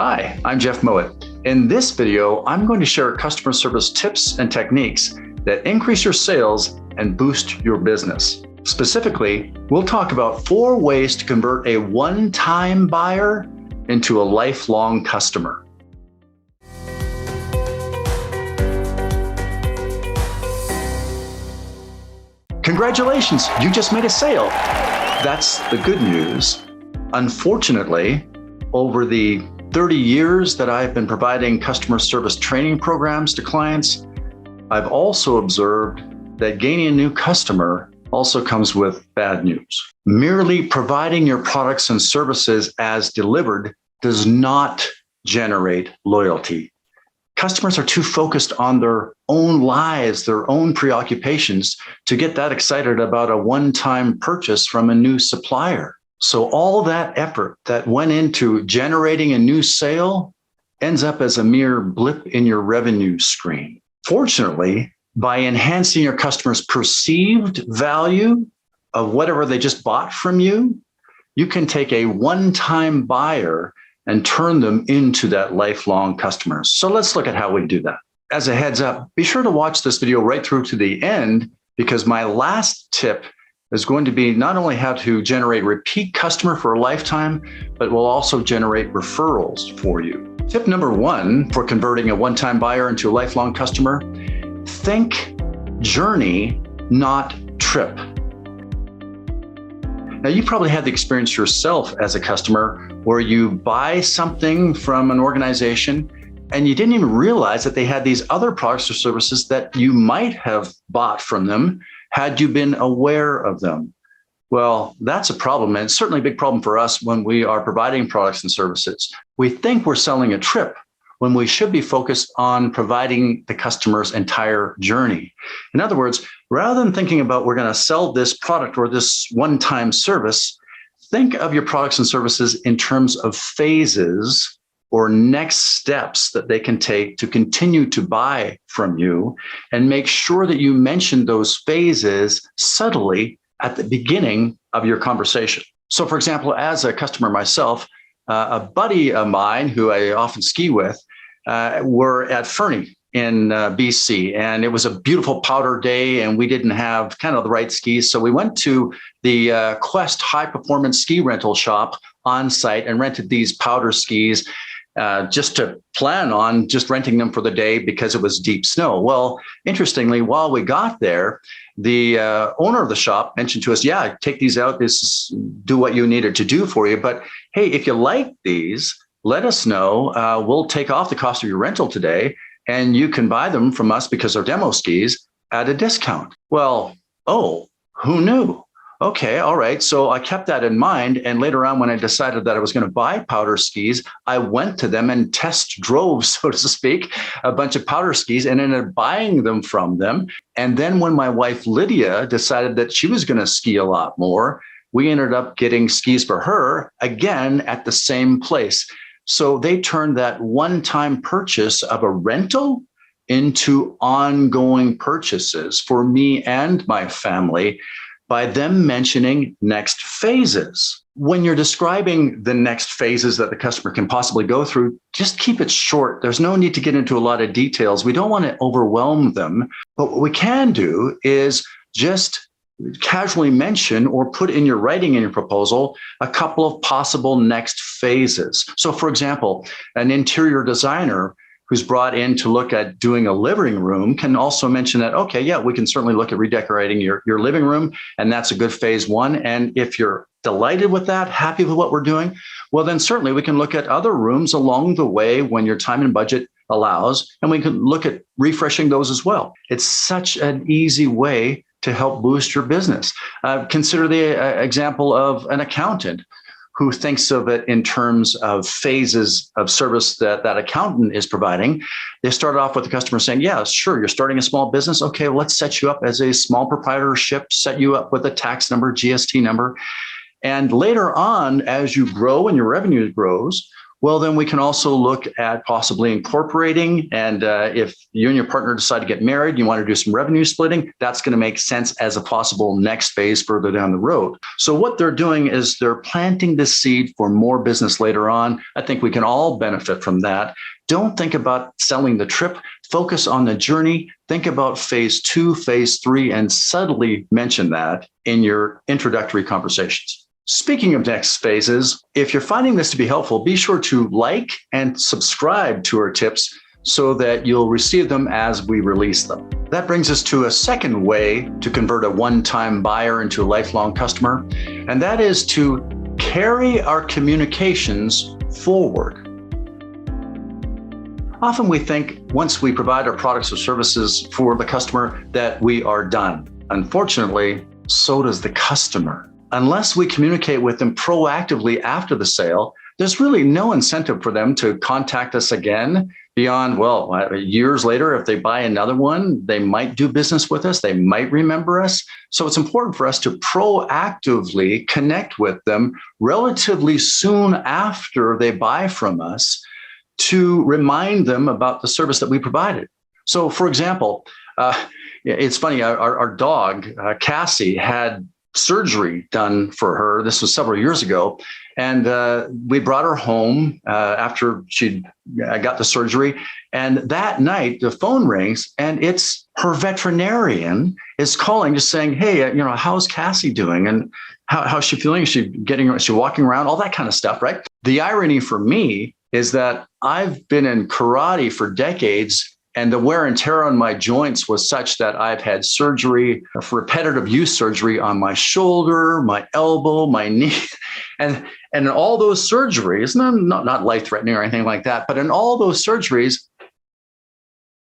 Hi, I'm Jeff Mowatt. In this video, I'm going to share customer service tips and techniques that increase your sales and boost your business. Specifically, we'll talk about 4 ways to convert a one-time buyer into a lifelong customer. Congratulations, you just made a sale. That's the good news. Unfortunately, over the 30 years that I've been providing customer service training programs to clients, I've also observed that gaining a new customer also comes with bad news. Merely providing your products and services as delivered does not generate loyalty. Customers are too focused on their own lives, their own preoccupations to get that excited about a one-time purchase from a new supplier. So all that effort that went into generating a new sale ends up as a mere blip in your revenue screen. Fortunately, by enhancing your customers' perceived value of whatever they just bought from you, you can take a one-time buyer and turn them into that lifelong customer. So let's look at how we do that. As a heads up, be sure to watch this video right through to the end, because my last tip is going to be not only how to generate repeat customer for a lifetime, but will also generate referrals for you. Tip number 1 for converting a one-time buyer into a lifelong customer: think journey, not trip. Now, you probably had the experience yourself as a customer where you buy something from an organization and you didn't even realize that they had these other products or services that you might have bought from them had you been aware of them. Well, that's a problem, and it's certainly a big problem for us when we are providing products and services. We think we're selling a trip when we should be focused on providing the customer's entire journey. In other words, rather than thinking about we're going to sell this product or this one-time service, think of your products and services in terms of phases or next steps that they can take to continue to buy from you, and make sure that you mention those phases subtly at the beginning of your conversation. So for example, as a customer myself, a buddy of mine who I often ski with, were at Fernie in BC, and it was a beautiful powder day and we didn't have kind of the right skis. So we went to the Quest high performance ski rental shop on site and rented these powder skis just to plan on just renting them for the day because it was deep snow. Well, interestingly, while we got there, the owner of the shop mentioned to us, yeah, take these out, do what you needed to do for you. But hey, if you like these, let us know. We'll take off the cost of your rental today and you can buy them from us because they're demo skis at a discount. Well, oh, who knew? Okay, all right. So I kept that in mind. And later on, when I decided that I was going to buy powder skis, I went to them and test drove, so to speak, a bunch of powder skis and ended up buying them from them. And then when my wife, Lydia, decided that she was going to ski a lot more, we ended up getting skis for her again at the same place. So they turned that one-time purchase of a rental into ongoing purchases for me and my family by them mentioning next phases. When you're describing the next phases that the customer can possibly go through, just keep it short. There's no need to get into a lot of details. We don't want to overwhelm them. But what we can do is just casually mention or put in your writing in your proposal a couple of possible next phases. So for example, an interior designer who's brought in to look at doing a living room can also mention that, okay, yeah, we can certainly look at redecorating your living room, and that's a good phase 1. And if you're delighted with that, happy with what we're doing, well, then certainly we can look at other rooms along the way when your time and budget allows, and we can look at refreshing those as well. It's such an easy way to help boost your business. Consider the example of an accountant who thinks of it in terms of phases of service that that accountant is providing. They started off with the customer saying, yeah, sure, you're starting a small business. Okay, well, let's set you up as a small proprietorship, set you up with a tax number, GST number. And later on, as you grow and your revenue grows, well, then we can also look at possibly incorporating. And if you and your partner decide to get married, you want to do some revenue splitting, that's going to make sense as a possible next phase further down the road. So what they're doing is they're planting the seed for more business later on. I think we can all benefit from that. Don't think about selling the trip. Focus on the journey. Think about phase 2, phase 3, and subtly mention that in your introductory conversations. Speaking of next phases, if you're finding this to be helpful, be sure to like and subscribe to our tips so that you'll receive them as we release them. That brings us to a second way to convert a one-time buyer into a lifelong customer, and that is to carry our communications forward. Often we think once we provide our products or services for the customer that we are done. Unfortunately, so does the customer. Unless we communicate with them proactively after the sale, there's really no incentive for them to contact us again beyond, well, years later, if they buy another one, they might do business with us, they might remember us. So it's important for us to proactively connect with them relatively soon after they buy from us to remind them about the service that we provided. So for example, it's funny, our dog, Cassie, had surgery done for her. This was several years ago. And we brought her home after she got the surgery. And that night, the phone rings and it's her veterinarian is calling, just saying, hey, how's Cassie doing? And how's she feeling? Is she walking around? All that kind of stuff, right? The irony for me is that I've been in karate for decades, and the wear and tear on my joints was such that I've had surgery, repetitive use surgery on my shoulder, my elbow, my knee. And in all those surgeries, not life-threatening or anything like that, but in all those surgeries,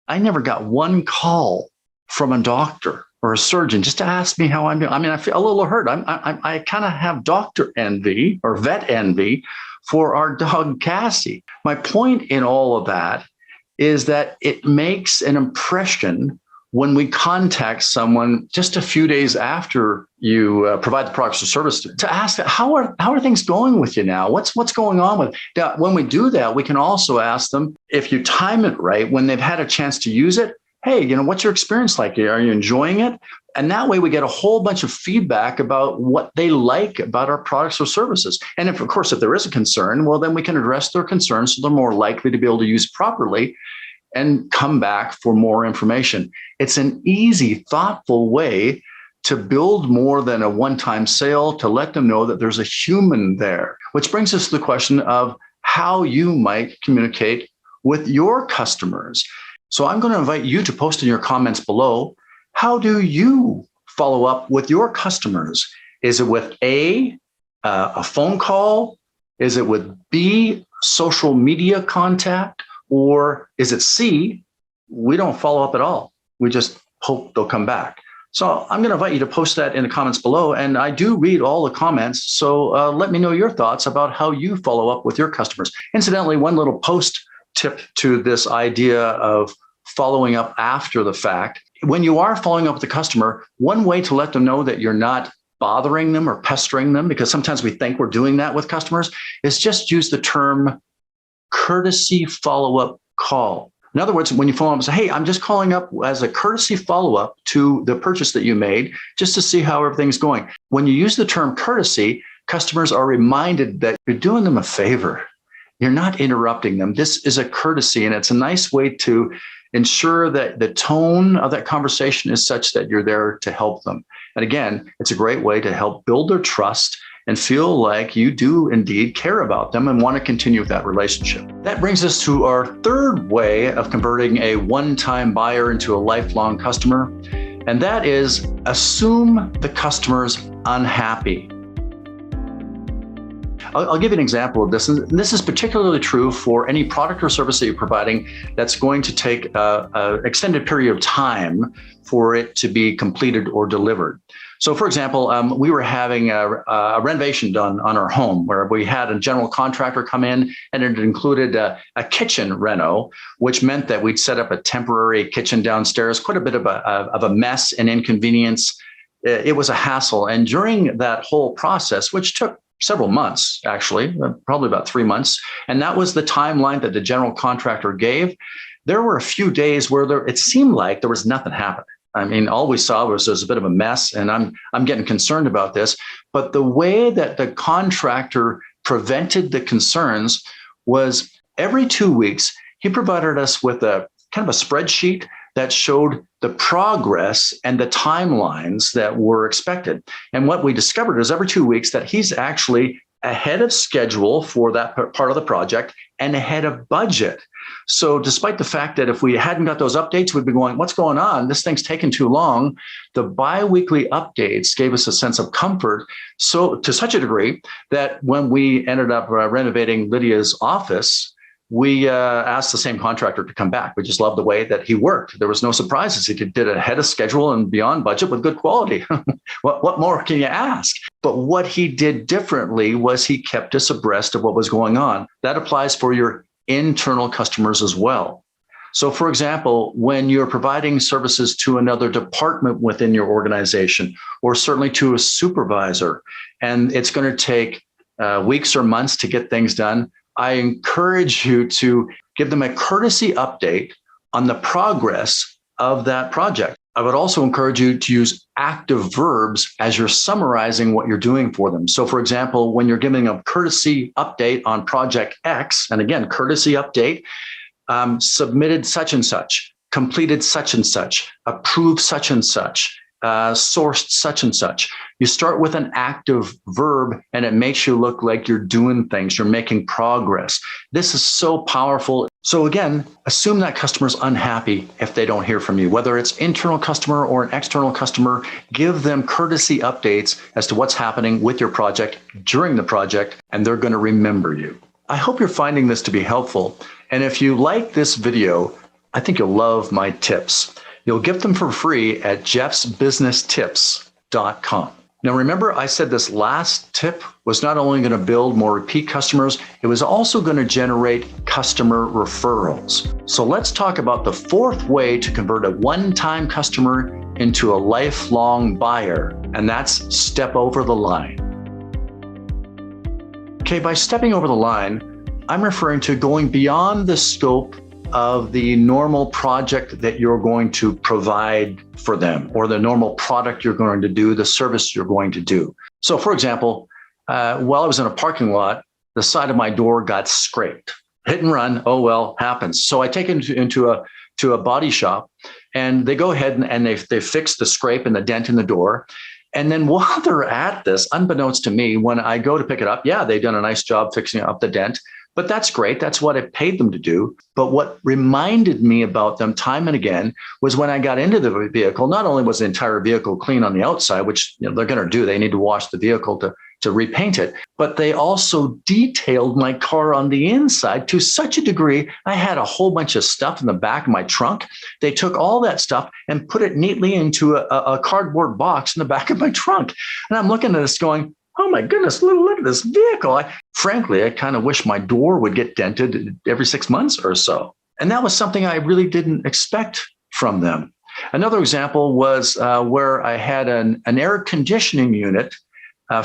I never got one call from a doctor or a surgeon just to ask me how I'm doing. I mean, I feel a little hurt. I kind of have doctor envy or vet envy for our dog, Cassie. My point in all of that is that it makes an impression when we contact someone just a few days after you provide the products or service to ask, how are things going with you now? What's going on with now? When we do that, we can also ask them, if you time it right, when they've had a chance to use it, hey, what's your experience like? Are you enjoying it? And that way we get a whole bunch of feedback about what they like about our products or services. And if there is a concern, well, then we can address their concerns so they're more likely to be able to use it properly and come back for more information. It's an easy, thoughtful way to build more than a one-time sale, to let them know that there's a human there, which brings us to the question of how you might communicate with your customers. So I'm going to invite you to post in your comments below, how do you follow up with your customers? Is it with A, a phone call? Is it with B, social media contact? Or is it C, we don't follow up at all. We just hope they'll come back. So I'm going to invite you to post that in the comments below. And I do read all the comments. So let me know your thoughts about how you follow up with your customers. Incidentally, one little post tip to this idea of following up after the fact. When you are following up with the customer, one way to let them know that you're not bothering them or pestering them, because sometimes we think we're doing that with customers, is just use the term courtesy follow-up call. In other words, when you follow up and say, hey, I'm just calling up as a courtesy follow-up to the purchase that you made, just to see how everything's going. When you use the term courtesy, customers are reminded that you're doing them a favor. You're not interrupting them. This is a courtesy, and it's a nice way to ensure that the tone of that conversation is such that you're there to help them. And again, it's a great way to help build their trust and feel like you do indeed care about them and want to continue with that relationship. That brings us to our third way of converting a one-time buyer into a lifelong customer, and that is assume the customer's unhappy. I'll give you an example of this. And this is particularly true for any product or service that you're providing that's going to take an extended period of time for it to be completed or delivered. So for example, we were having a renovation done on our home where we had a general contractor come in, and it included a kitchen reno, which meant that we'd set up a temporary kitchen downstairs, quite a bit of a mess and inconvenience. It was a hassle. And during that whole process, which took several months, actually, probably about 3 months. And that was the timeline that the general contractor gave. There were a few days where it seemed like there was nothing happening. I mean, all we saw was a bit of a mess, and I'm getting concerned about this. But the way that the contractor prevented the concerns was every 2 weeks, he provided us with a kind of a spreadsheet that showed the progress and the timelines that were expected. And what we discovered is every 2 weeks that he's actually ahead of schedule for that part of the project and ahead of budget. So despite the fact that if we hadn't got those updates, we'd be going, what's going on? This thing's taken too long. The bi-weekly updates gave us a sense of comfort. So to such a degree that when we ended up renovating Lydia's office, we asked the same contractor to come back. We just loved the way that he worked. There was no surprises. He did it ahead of schedule and beyond budget with good quality. What more can you ask? But what he did differently was he kept us abreast of what was going on. That applies for your internal customers as well. So for example, when you're providing services to another department within your organization, or certainly to a supervisor, and it's going to take weeks or months to get things done, I encourage you to give them a courtesy update on the progress of that project. I would also encourage you to use active verbs as you're summarizing what you're doing for them. So for example, when you're giving a courtesy update on project X, and again, courtesy update, submitted such and such, completed such and such, approved such and such, sourced such and such. You start with an active verb and it makes you look like you're doing things, you're making progress. This is so powerful. So again, assume that customer's unhappy if they don't hear from you, whether it's internal customer or an external customer. Give them courtesy updates as to what's happening with your project during the project, and they're going to remember you. I hope you're finding this to be helpful. And if you like this video, I think you'll love my tips. You'll get them for free at jeffsbusinesstips.com. Now, remember, I said this last tip was not only going to build more repeat customers, it was also going to generate customer referrals. So let's talk about the fourth way to convert a one-time customer into a lifelong buyer, and that's step over the line. Okay, by stepping over the line, I'm referring to going beyond the scope of the normal project that you're going to provide for them, or the normal product you're going to do, the service you're going to do. So for example, while I was in a parking lot, the side of my door got scraped. Hit and run, oh well, happens. So I take it into a body shop, and they go ahead and they fix the scrape and the dent in the door. And then while they're at this, unbeknownst to me, when I go to pick it up, yeah, they've done a nice job fixing up the dent. But that's great. That's what I paid them to do. But what reminded me about them time and again was when I got into the vehicle, not only was the entire vehicle clean on the outside, which they're going to do, they need to wash the vehicle to repaint it, but they also detailed my car on the inside to such a degree. I had a whole bunch of stuff in the back of my trunk. They took all that stuff and put it neatly into a cardboard box in the back of my trunk. And I'm looking at this going, oh my goodness, look at this vehicle. Frankly, I kind of wish my door would get dented every 6 months or so. And that was something I really didn't expect from them. Another example was where I had an air conditioning unit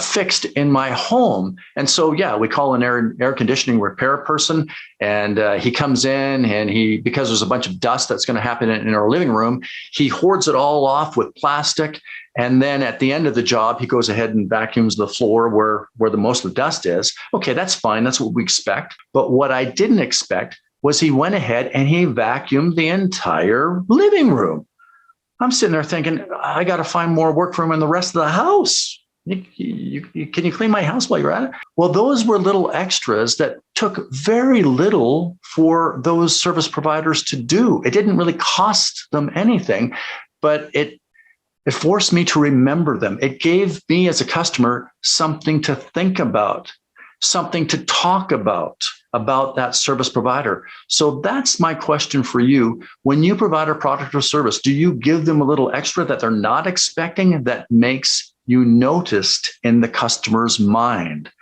fixed in my home. And so, yeah, we call an air conditioning repair person, and he comes in and because there's a bunch of dust that's going to happen in our living room, he hoards it all off with plastic. And then at the end of the job, he goes ahead and vacuums the floor where the most of the dust is. Okay, that's fine. That's what we expect. But what I didn't expect was he went ahead and he vacuumed the entire living room. I'm sitting there thinking, I got to find more work for him in the rest of the house. Can you clean my house while you're at it? Well, those were little extras that took very little for those service providers to do. It didn't really cost them anything, but it forced me to remember them. It gave me as a customer something to think about, something to talk about that service provider. So that's my question for you. When you provide a product or service, do you give them a little extra that they're not expecting that makes you noticed in the customer's mind?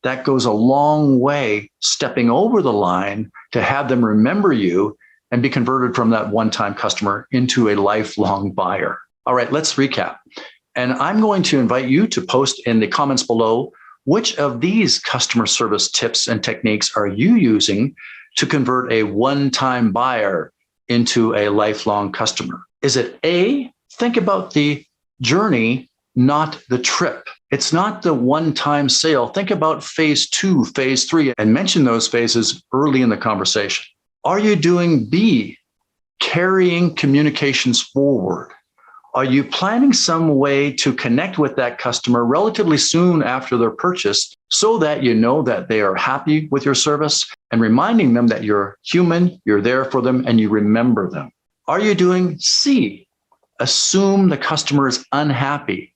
That goes a long way, stepping over the line to have them remember you and be converted from that one-time customer into a lifelong buyer. All right, let's recap. And I'm going to invite you to post in the comments below Which of these customer service tips and techniques are you using to convert a one-time buyer into a lifelong customer? Is it A, think about the journey, not the trip? It's not the one-time sale. Think about phase 2, phase 3, and mention those phases early in the conversation. Are you doing B, carrying communications forward? Are you planning some way to connect with that customer relatively soon after their purchase so that you know that they are happy with your service and reminding them that you're human, you're there for them, and you remember them? Are you doing C, assume the customer is unhappy?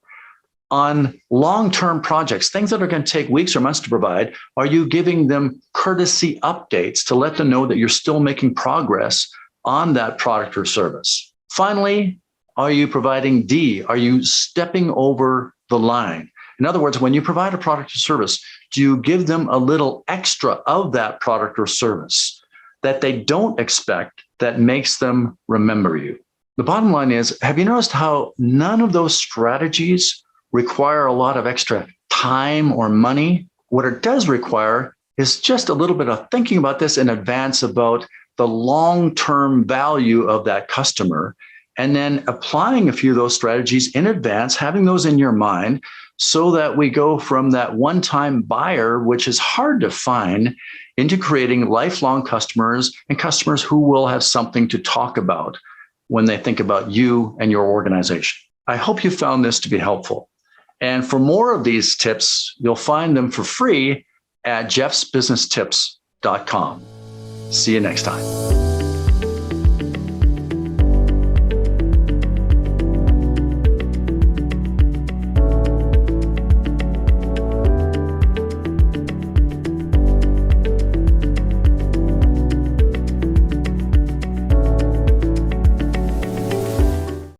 On long-term projects, things that are going to take weeks or months to provide, are you giving them courtesy updates to let them know that you're still making progress on that product or service? Finally, are you providing D? Are you stepping over the line? In other words, when you provide a product or service, do you give them a little extra of that product or service that they don't expect that makes them remember you? The bottom line is, have you noticed how none of those strategies require a lot of extra time or money? What it does require is just a little bit of thinking about this in advance about the long-term value of that customer, and then applying a few of those strategies in advance, having those in your mind so that we go from that one-time buyer, which is hard to find, into creating lifelong customers and customers who will have something to talk about when they think about you and your organization. I hope you found this to be helpful. And for more of these tips, you'll find them for free at jeffsbusinesstips.com. See you next time.